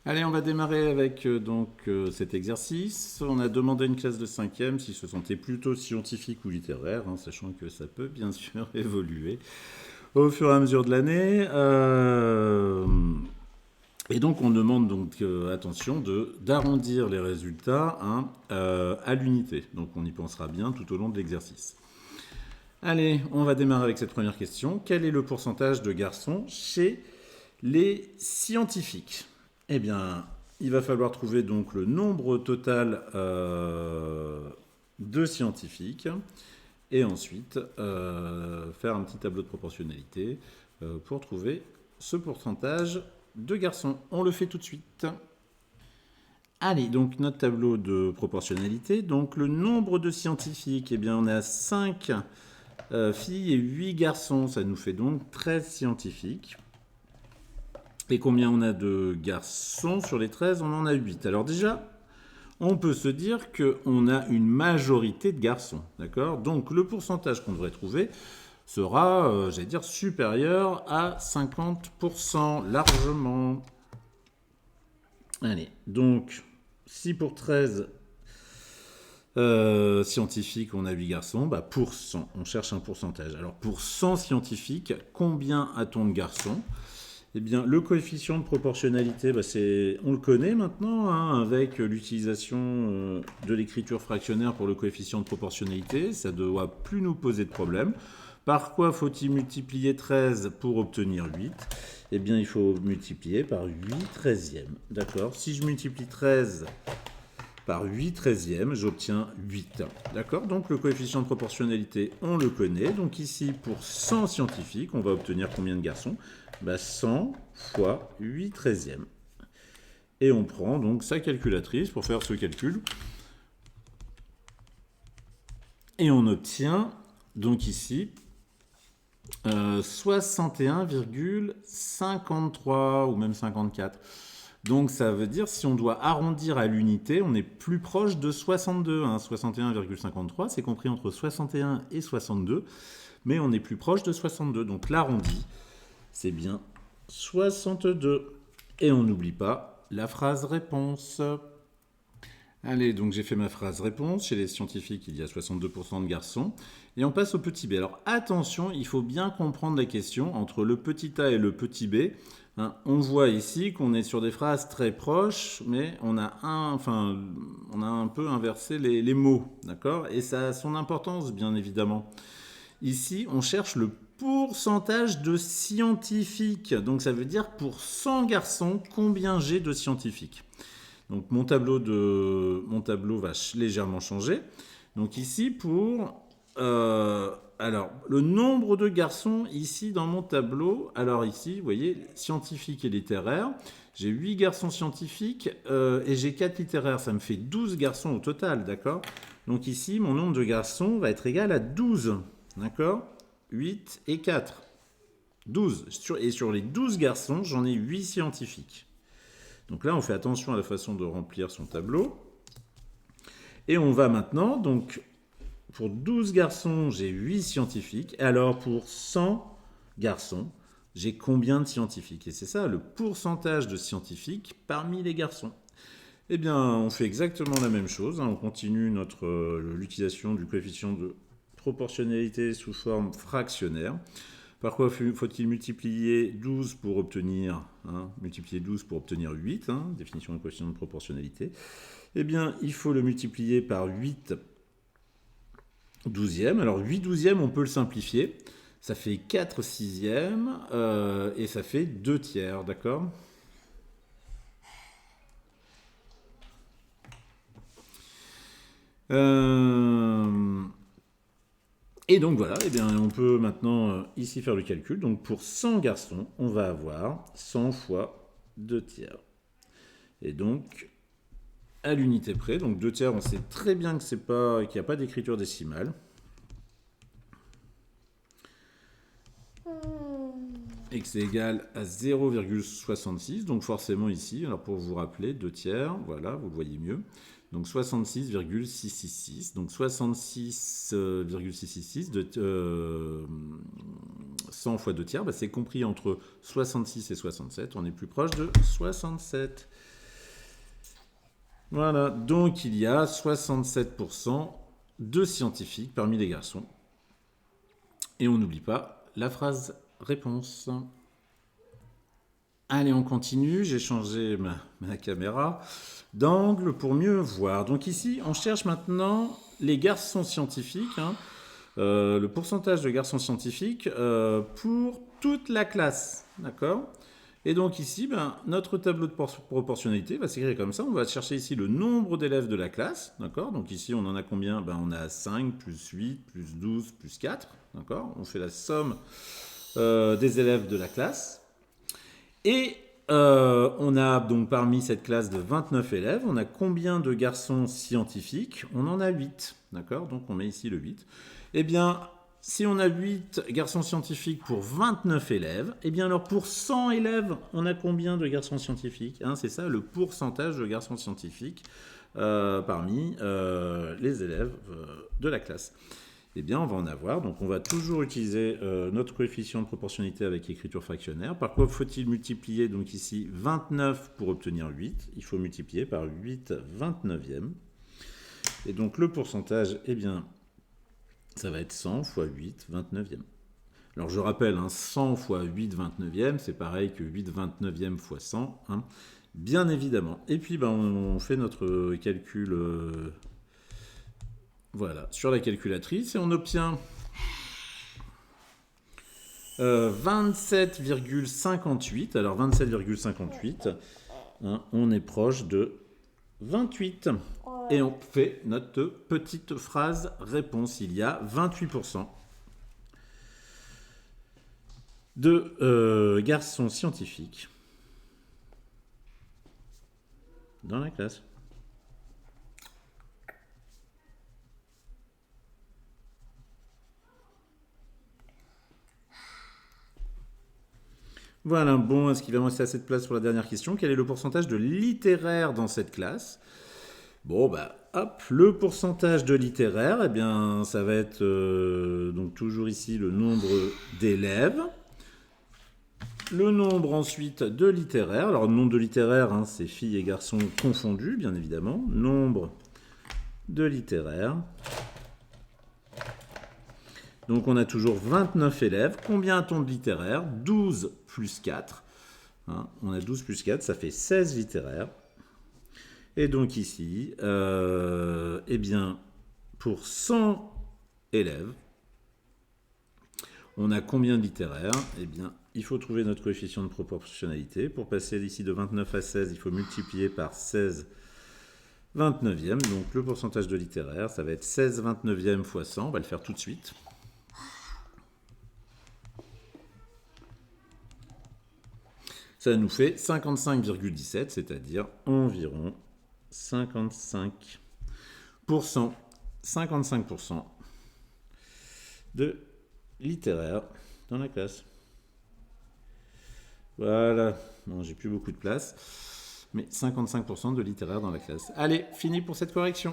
Allez, on va démarrer avec cet exercice. On a demandé à une classe de 5e s'ils se sentaient plutôt scientifique ou littéraire, hein, sachant que ça peut bien sûr évoluer au fur et à mesure de l'année. Et donc on demande attention d'arrondir les résultats hein, à l'unité. Donc on y pensera bien tout au long de l'exercice. Allez, on va démarrer avec cette première question. Quel est le pourcentage de garçons chez les scientifiques? Eh bien, il va falloir trouver donc le nombre total de scientifiques et ensuite faire un petit tableau de proportionnalité pour trouver ce pourcentage de garçons. On le fait tout de suite. Allez, donc notre tableau de proportionnalité. Donc le nombre de scientifiques, eh bien on a 5 filles et 8 garçons. Ça nous fait donc 13 scientifiques. Et combien on a de garçons sur les 13? On en a 8. Alors déjà, on peut se dire qu'on a une majorité de garçons. D'accord? Donc le pourcentage qu'on devrait trouver sera, j'allais dire, supérieur à 50%, largement. Allez, donc si pour 13 scientifiques, on a 8 garçons, bah pour 100, on cherche un pourcentage. Alors pour 100 scientifiques, combien a-t-on de garçons? Eh bien, le coefficient de proportionnalité, bah on le connaît maintenant, hein, avec l'utilisation de l'écriture fractionnaire pour le coefficient de proportionnalité. Ça ne doit plus nous poser de problème. Par quoi faut-il multiplier 13 pour obtenir 8? Eh bien, il faut multiplier par 8 treizièmes. D'accord? Si je multiplie 13 par 8 treizièmes, j'obtiens 8. D'accord? Donc le coefficient de proportionnalité, on le connaît. Donc ici, pour 100 scientifiques, on va obtenir combien de garçons? 100 fois 8 treizièmes. Et on prend donc sa calculatrice pour faire ce calcul. Et on obtient donc ici 61,53 ou même 54. Donc ça veut dire, si on doit arrondir à l'unité, on est plus proche de 62. Hein. 61,53, c'est compris entre 61 et 62, mais on est plus proche de 62. Donc l'arrondi, c'est bien 62. Et on n'oublie pas la phrase réponse. Allez, donc j'ai fait ma phrase réponse. Chez les scientifiques, il y a 62% de garçons. Et on passe au petit b. Alors attention, il faut bien comprendre la question entre le petit a et le petit b. Hein, on voit ici qu'on est sur des phrases très proches, mais on a un peu inversé les mots, d'accord? Et ça a son importance, bien évidemment. Ici, on cherche le pourcentage de scientifiques. Donc ça veut dire pour 100 garçons, combien j'ai de scientifiques? Donc mon tableau va légèrement changer. Donc ici alors le nombre de garçons ici dans mon tableau. Alors ici, vous voyez, scientifique et littéraire. J'ai 8 garçons scientifiques et j'ai 4 littéraires. Ça me fait 12 garçons au total, d'accord? Donc ici, mon nombre de garçons va être égal à 12, d'accord? 8 et 4. 12. Et sur les 12 garçons, j'en ai 8 scientifiques. Donc là, on fait attention à la façon de remplir son tableau. Et on va maintenant, donc, pour 12 garçons, j'ai 8 scientifiques. Alors, pour 100 garçons, j'ai combien de scientifiques? Et c'est ça, le pourcentage de scientifiques parmi les garçons. Eh bien, on fait exactement la même chose. Hein. On continue l'utilisation du coefficient de proportionnalité sous forme fractionnaire. Par quoi faut-il multiplier 12 pour obtenir, multiplier 12 pour obtenir 8, définition du coefficient de proportionnalité? Eh bien, il faut le multiplier par 8 douzièmes. Alors, 8 douzièmes, on peut le simplifier. Ça fait 4 sixièmes et ça fait 2 tiers, d'accord? Et donc voilà, eh bien, on peut maintenant ici faire le calcul. Donc pour 100 garçons, on va avoir 100 fois 2 tiers. Et donc, à l'unité près, donc 2 tiers, on sait très bien que qu'il n'y a pas d'écriture décimale. Et que c'est égal à 0,66. Donc forcément ici, alors pour vous rappeler, 2 tiers, voilà, vous le voyez mieux. Donc 66,666. Donc 66,666 de 100 fois 2 tiers, bah, c'est compris entre 66 et 67. On est plus proche de 67. Voilà, donc il y a 67% de scientifiques parmi les garçons. Et on n'oublie pas la phrase réponse. Allez, on continue. J'ai changé ma caméra d'angle pour mieux voir. Donc ici, on cherche maintenant les garçons scientifiques, hein, le pourcentage de garçons scientifiques pour toute la classe. D'accord ? Et donc ici, notre tableau de proportionnalité va s'écrire comme ça. On va chercher ici le nombre d'élèves de la classe. D'accord ? Donc ici, on en a combien ? On a 5, plus 8, plus 12, plus 4. D'accord ? On fait la somme des élèves de la classe. Et on a donc parmi cette classe de 29 élèves, on a combien de garçons scientifiques ? On en a 8. D'accord ? Donc on met ici le 8. Eh bien, si on a 8 garçons scientifiques pour 29 élèves, eh bien alors pour 100 élèves, on a combien de garçons scientifiques ? C'est ça le pourcentage de garçons scientifiques parmi les élèves de la classe. Eh bien, on va en avoir. Donc, on va toujours utiliser notre coefficient de proportionnalité avec écriture fractionnaire. Par quoi faut-il multiplier donc ici 29 pour obtenir 8 ? Il faut multiplier par 8 29e. Et donc, le pourcentage, eh bien, ça va être 100 fois 8 29e. Alors, je rappelle, 100 fois 8 29e, c'est pareil que 8 29e fois 100, bien évidemment. Et puis, on fait notre calcul... Voilà, sur la calculatrice, et on obtient 27,58. Alors 27,58, on est proche de 28. Et on fait notre petite phrase réponse. Il y a 28% de garçons scientifiques dans la classe. Voilà, bon, est-ce qu'il va me rester assez de place pour la dernière question ? Quel est le pourcentage de littéraire dans cette classe ? Bon, hop, le pourcentage de littéraire, eh bien, ça va être donc toujours ici le nombre d'élèves. Le nombre ensuite de littéraires. Alors, le nombre de littéraires, c'est filles et garçons confondus, bien évidemment. Nombre de littéraires. Donc, on a toujours 29 élèves. Combien a-t-on de littéraires ? 12 plus 4. On a 12 plus 4, ça fait 16 littéraires. Et donc ici, eh bien, pour 100 élèves, on a combien de littéraires ? Eh bien, il faut trouver notre coefficient de proportionnalité. Pour passer d'ici de 29 à 16, il faut multiplier par 16 29e. Donc, le pourcentage de littéraire, ça va être 16 29e fois 100. On va le faire tout de suite. Ça nous fait 55,17, c'est-à-dire environ 55% de littéraire dans la classe. Voilà, bon, j'ai plus beaucoup de place, mais 55% de littéraire dans la classe. Allez, fini pour cette correction.